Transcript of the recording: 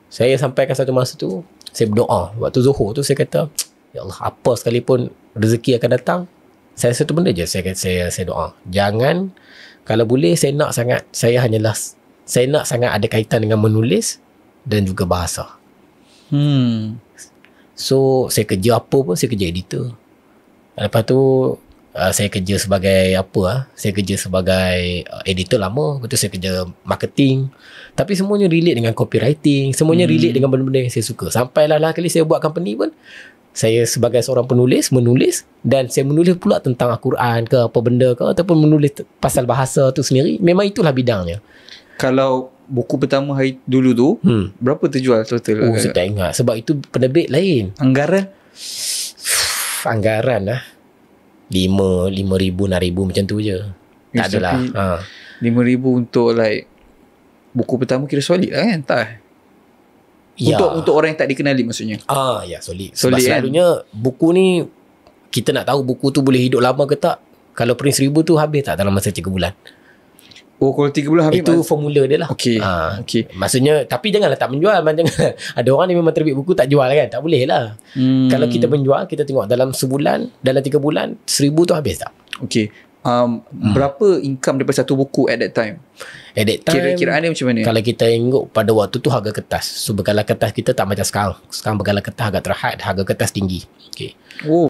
Saya sampaikan satu masa tu, saya berdoa. Waktu Zuhur tu saya kata, ya Allah, apa sekalipun rezeki akan datang, saya satu benda je saya doa. Jangan, kalau boleh saya nak sangat ada kaitan dengan menulis dan juga bahasa. So saya kerja apa pun, saya kerja editor. Lepas tu saya kerja sebagai saya kerja sebagai editor lama. Lepas tu saya kerja marketing. Tapi semuanya relate dengan copywriting, semuanya relate dengan benda-benda yang saya suka. Sampailah kali saya buat company pun, saya sebagai seorang penulis, menulis, dan saya menulis pula tentang Al-Quran ke apa benda ke, ataupun menulis pasal bahasa tu sendiri. Memang itulah bidangnya. Kalau buku pertama hari dulu tu, berapa terjual total? Saya tak ingat. Sebab itu penerbit lain. Anggaran lah 5,000, 6,000 macam tu je. Tak adalah 5,000 untuk like buku pertama kira solid lah kan? Tak ya. Untuk orang yang tak dikenali maksudnya. Ya, solid. Sebab kan? selalunya buku ni, kita nak tahu buku tu boleh hidup lama ke tak. Kalau Prince 1000 tu habis tak dalam masa 3 bulan? Oh, kalau 3 bulan habis, itu formula dia lah. Okay. Maksudnya, tapi janganlah tak menjual. Jangan. Ada orang ni memang terbit buku tak jual kan. Tak boleh lah. Kalau kita menjual, kita tengok dalam sebulan, dalam 3 bulan 1,000 tu habis tak? Okay. Berapa income daripada satu buku at that time? At that time, kira-kiraan dia macam mana? Kalau kita tengok pada waktu tu harga kertas. So bergalah kertas kita tak macam sekarang. Sekarang bergalah kertas agak terhad, harga kertas tinggi. Okay.